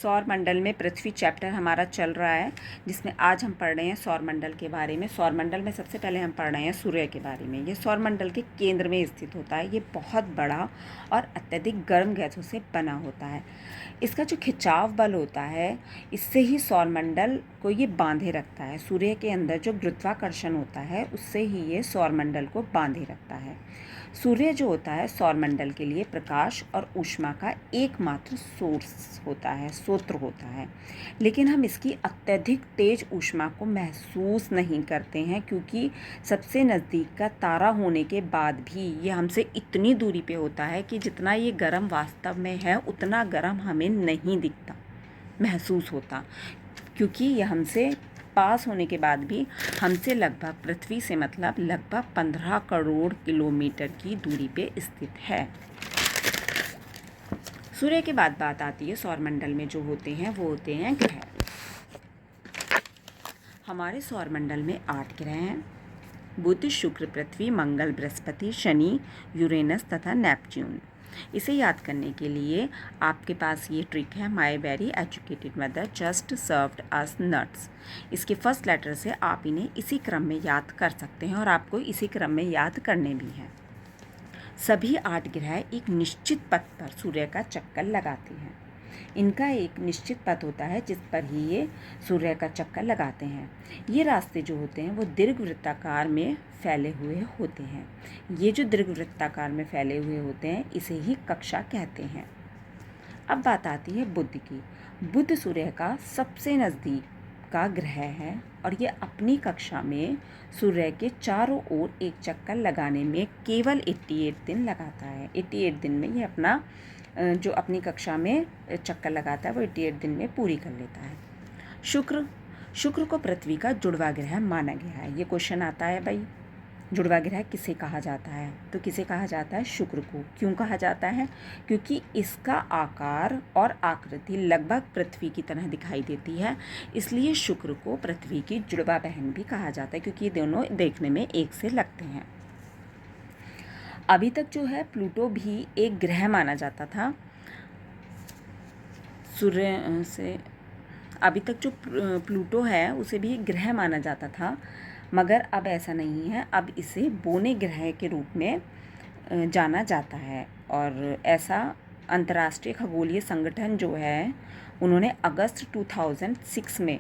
सौरमंडल में पृथ्वी चैप्टर हमारा चल रहा है, जिसमें आज हम पढ़ रहे हैं सौरमंडल के बारे में। सौरमंडल में सबसे पहले हम पढ़ रहे हैं सूर्य के बारे में। ये सौरमंडल के केंद्र में स्थित होता है। ये बहुत बड़ा और अत्यधिक गर्म गैसों से बना होता है। इसका जो खिंचाव बल होता है, इससे ही सौरमंडल को ये बांधे रखता है। सूर्य के अंदर जो गुरुत्वाकर्षण होता है, उससे ही ये सौरमंडल को बांधे रखता है। सूर्य जो होता है सौरमंडल के लिए प्रकाश और ऊष्मा का एकमात्र सोर्स होता है, स्रोत होता है। लेकिन हम इसकी अत्यधिक तेज ऊष्मा को महसूस नहीं करते हैं, क्योंकि सबसे नज़दीक का तारा होने के बाद भी ये हमसे इतनी दूरी पे होता है कि जितना ये गर्म वास्तव में है, उतना गर्म हमें नहीं दिखता, महसूस होता, क्योंकि ये हमसे पास होने के बाद भी हमसे लगभग पृथ्वी से मतलब लगभग 15 करोड़ किलोमीटर की दूरी पे स्थित है। सूर्य के बाद बात आती है सौरमंडल में जो होते हैं वो होते हैं ग्रह। हमारे सौरमंडल में 8 ग्रह हैं: बुध, शुक्र, पृथ्वी, मंगल, बृहस्पति, शनि, यूरेनस तथा नेपच्यून। इसे याद करने के लिए आपके पास ये ट्रिक है, my very educated mother just served us nuts. इसके फर्स्ट लेटर से आप इन्हें इसी क्रम में याद कर सकते हैं और आपको इसी क्रम में याद करने भी हैं। सभी 8 ग्रह एक निश्चित पथ पर सूर्य का चक्कर लगाते हैं। इनका एक निश्चित पथ होता है जिस पर ही ये सूर्य का चक्कर लगाते हैं। ये रास्ते जो होते हैं वो दीर्घवृत्ताकार में फैले हुए होते हैं। ये जो दीर्घवृत्ताकार में फैले हुए होते हैं, इसे ही कक्षा कहते हैं। अब बात आती है बुध की। बुध सूर्य का सबसे नज़दीक का ग्रह है और ये अपनी कक्षा में सूर्य के चारों ओर एक चक्कर लगाने में केवल 88 दिन लगाता है। 88 दिन में ये अपना जो अपनी कक्षा में चक्कर लगाता है वो 88 दिन में पूरी कर लेता है। शुक्र को पृथ्वी का जुड़वा ग्रह माना गया है। ये क्वेश्चन आता है भाई, जुड़वा ग्रह किसे कहा जाता है? तो किसे कहा जाता है? शुक्र को। क्यों कहा जाता है? क्योंकि इसका आकार और आकृति लगभग पृथ्वी की तरह दिखाई देती है, इसलिए शुक्र को पृथ्वी की जुड़वा बहन भी कहा जाता है, क्योंकि ये दोनों देखने में एक से लगते हैं। अभी तक जो है प्लूटो भी एक ग्रह माना जाता था सूर्य से। अभी तक जो प्लूटो है उसे भी एक ग्रह माना जाता था, मगर अब ऐसा नहीं है। अब इसे बोने ग्रह के रूप में जाना जाता है। और ऐसा अंतर्राष्ट्रीय खगोलीय संगठन जो है, उन्होंने अगस्त 2006 में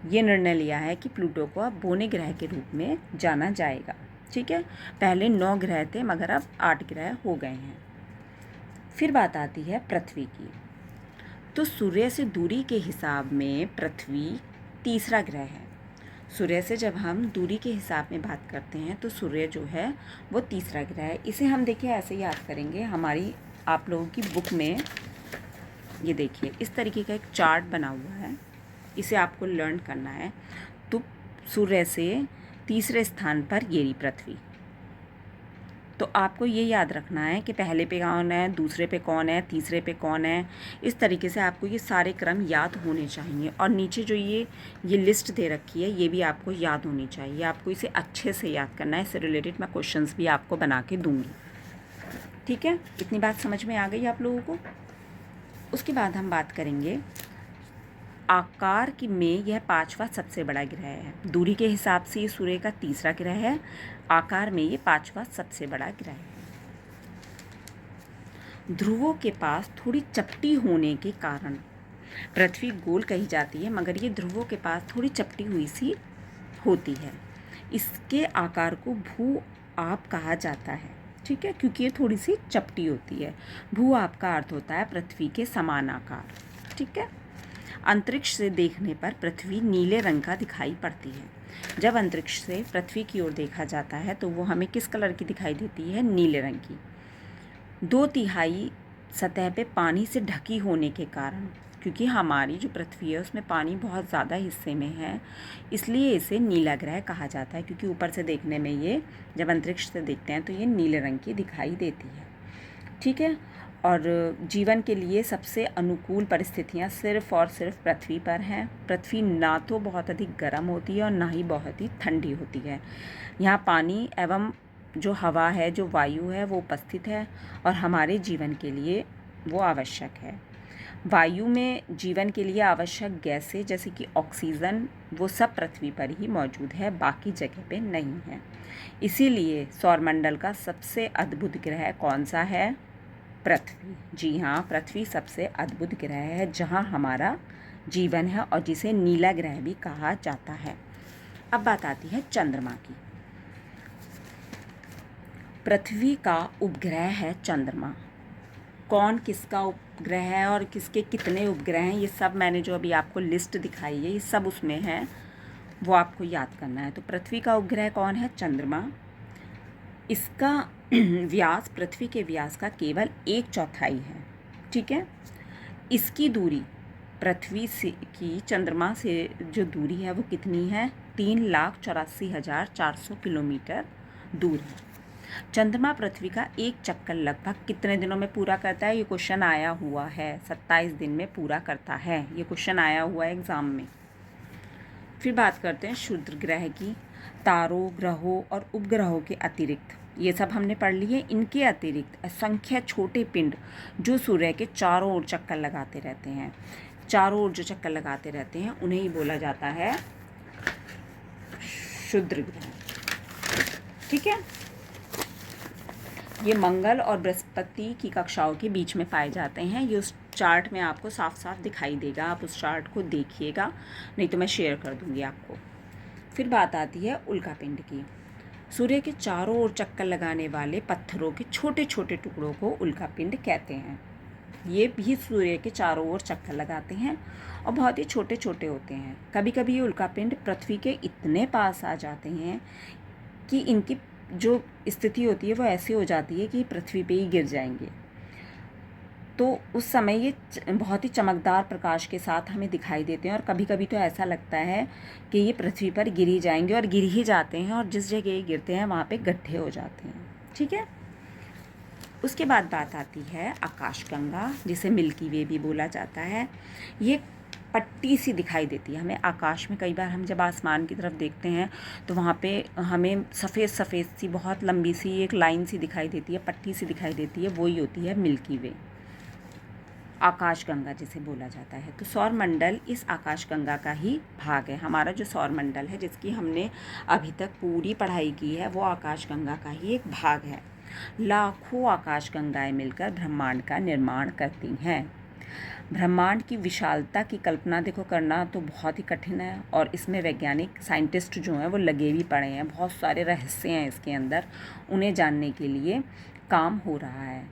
ये निर्णय लिया है कि प्लूटो को अब बोने ग्रह के रूप में जाना जाएगा। ठीक है, पहले 9 ग्रह थे मगर अब 8 ग्रह हो गए हैं। फिर बात आती है पृथ्वी की। तो सूर्य से दूरी के हिसाब में पृथ्वी तीसरा ग्रह है। सूर्य से जब हम दूरी के हिसाब में बात करते हैं तो सूर्य जो है वो तीसरा ग्रह है। इसे हम देखिए ऐसे याद करेंगे, हमारी आप लोगों की बुक में ये देखिए इस तरीके का एक चार्ट बना हुआ है, इसे आपको लर्न करना है। तो सूर्य से तीसरे स्थान पर ये पृथ्वी। तो आपको ये याद रखना है कि पहले पे कौन है, दूसरे पे कौन है, तीसरे पे कौन है। इस तरीके से आपको ये सारे क्रम याद होने चाहिए। और नीचे जो ये लिस्ट दे रखी है, ये भी आपको याद होनी चाहिए। आपको इसे अच्छे से याद करना है। इससे रिलेटेड मैं क्वेश्चंस भी आपको बना के दूँगी। ठीक है, इतनी बात समझ में आ गई आप लोगों को? उसके बाद हम बात करेंगे आकार की में यह 5वां सबसे बड़ा ग्रह है। दूरी के हिसाब से ये सूर्य का तीसरा ग्रह है, आकार में ये 5वां सबसे बड़ा ग्रह है। ध्रुवों के पास थोड़ी चपटी होने के कारण पृथ्वी गोल कही जाती है, मगर ये ध्रुवों के पास थोड़ी चपटी हुई सी होती है। इसके आकार को भू आप कहा जाता है। ठीक है, क्योंकि ये थोड़ी सी चपटी होती है। भू आप का अर्थ होता है पृथ्वी के समान आकार। ठीक है, अंतरिक्ष से देखने पर पृथ्वी नीले रंग का दिखाई पड़ती है। जब अंतरिक्ष से पृथ्वी की ओर देखा जाता है तो वो हमें किस कलर की दिखाई देती है? नीले रंग की। 2/3 सतह पे पानी से ढकी होने के कारण, क्योंकि हमारी जो पृथ्वी है उसमें पानी बहुत ज़्यादा हिस्से में है, इसलिए इसे नीला ग्रह कहा जाता है। क्योंकि ऊपर से देखने में ये, जब अंतरिक्ष से देखते हैं तो ये नीले रंग की दिखाई देती है। ठीक है, और जीवन के लिए सबसे अनुकूल परिस्थितियाँ सिर्फ़ और सिर्फ पृथ्वी पर हैं। पृथ्वी ना तो बहुत अधिक गर्म होती है और ना ही बहुत ही ठंडी होती है। यहाँ पानी एवं जो हवा है, जो वायु है, वो उपस्थित है और हमारे जीवन के लिए वो आवश्यक है। वायु में जीवन के लिए आवश्यक गैसें जैसे कि ऑक्सीजन वो सब पृथ्वी पर ही मौजूद है, बाकी जगह पे नहीं है। इसीलिए सौरमंडल का सबसे अद्भुत ग्रह कौन सा है? पृथ्वी। जी हाँ, पृथ्वी सबसे अद्भुत ग्रह है जहाँ हमारा जीवन है और जिसे नीला ग्रह भी कहा जाता है। अब बात आती है चंद्रमा की। पृथ्वी का उपग्रह है चंद्रमा। कौन किसका उपग्रह है और किसके कितने उपग्रह हैं, ये सब मैंने जो अभी आपको लिस्ट दिखाई है ये सब उसमें है, वो आपको याद करना है। तो पृथ्वी का उपग्रह कौन है? चंद्रमा। इसका व्यास पृथ्वी के व्यास का केवल 1/4 है, ठीक है। इसकी दूरी पृथ्वी से की चंद्रमा से जो दूरी है वो कितनी है? 3,84,400 किलोमीटर दूर है। चंद्रमा पृथ्वी का एक चक्कर लगभग कितने दिनों में पूरा करता है? ये क्वेश्चन आया हुआ है। 27 दिन में पूरा करता है, ये क्वेश्चन आया हुआ है एग्ज़ाम में। फिर बात करते हैं क्षुद्र ग्रह की। तारों, ग्रहों और उपग्रहों के अतिरिक्त, ये सब हमने पढ़ लिए, इनके अतिरिक्त असंख्य छोटे पिंड जो सूर्य के चारों ओर चक्कर लगाते रहते हैं, चारों ओर जो चक्कर लगाते रहते हैं उन्हें ही बोला जाता है क्षुद्र ग्रह, ठीक है। ये मंगल और बृहस्पति की कक्षाओं के बीच में पाए जाते हैं। ये उस चार्ट में आपको साफ साफ दिखाई देगा, आप उस चार्ट को देखिएगा, नहीं तो मैं शेयर कर दूंगी आपको। फिर बात आती है उल्कापिंड की। सूर्य के चारों ओर चक्कर लगाने वाले पत्थरों के छोटे छोटे टुकड़ों को उल्कापिंड कहते हैं। ये भी सूर्य के चारों ओर चक्कर लगाते हैं और बहुत ही छोटे छोटे होते हैं। कभी कभी ये उल्कापिंड पृथ्वी के इतने पास आ जाते हैं कि इनकी जो स्थिति होती है वो ऐसी हो जाती है कि पृथ्वी पे ही गिर जाएंगे। तो उस समय ये बहुत ही चमकदार प्रकाश के साथ हमें दिखाई देते हैं और कभी कभी तो ऐसा लगता है कि ये पृथ्वी पर गिर ही जाएंगे और गिर ही जाते हैं, और जिस जगह ये गिरते हैं वहाँ पे गड्ढे हो जाते हैं, ठीक है। उसके बाद बात आती है आकाशगंगा, जिसे मिल्की वे भी बोला जाता है। ये पट्टी सी दिखाई देती है हमें आकाश में। कई बार हम जब आसमान की तरफ देखते हैं तो वहाँ पे हमें सफ़ेद सफ़ेद सी बहुत लंबी सी एक लाइन सी दिखाई देती है, पट्टी सी दिखाई देती है, वही होती है मिल्की वे, आकाशगंगा जिसे बोला जाता है। तो सौरमंडल इस आकाशगंगा का ही भाग है। हमारा जो सौरमंडल है जिसकी हमने अभी तक पूरी पढ़ाई की है वो आकाशगंगा का ही एक भाग है। लाखों आकाशगंगाएं मिलकर ब्रह्मांड का निर्माण करती हैं। ब्रह्मांड की विशालता की कल्पना देखो करना तो बहुत ही कठिन है, और इसमें वैज्ञानिक साइंटिस्ट जो हैं वो लगे भी पड़े हैं। बहुत सारे रहस्य हैं इसके अंदर, उन्हें जानने के लिए काम हो रहा है,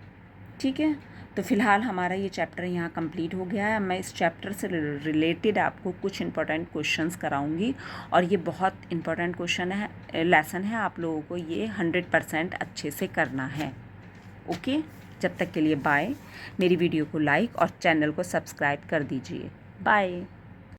ठीक है। तो फ़िलहाल हमारा ये चैप्टर यहाँ कंप्लीट हो गया है। मैं इस चैप्टर से रिलेटेड आपको कुछ इंपॉर्टेंट क्वेश्चंस कराऊंगी, और ये बहुत इंपॉर्टेंट क्वेश्चन है, लेसन है, आप लोगों को ये 100% अच्छे से करना है, ओके। जब तक के लिए बाय। मेरी वीडियो को लाइक और चैनल को सब्सक्राइब कर दीजिए। बाय।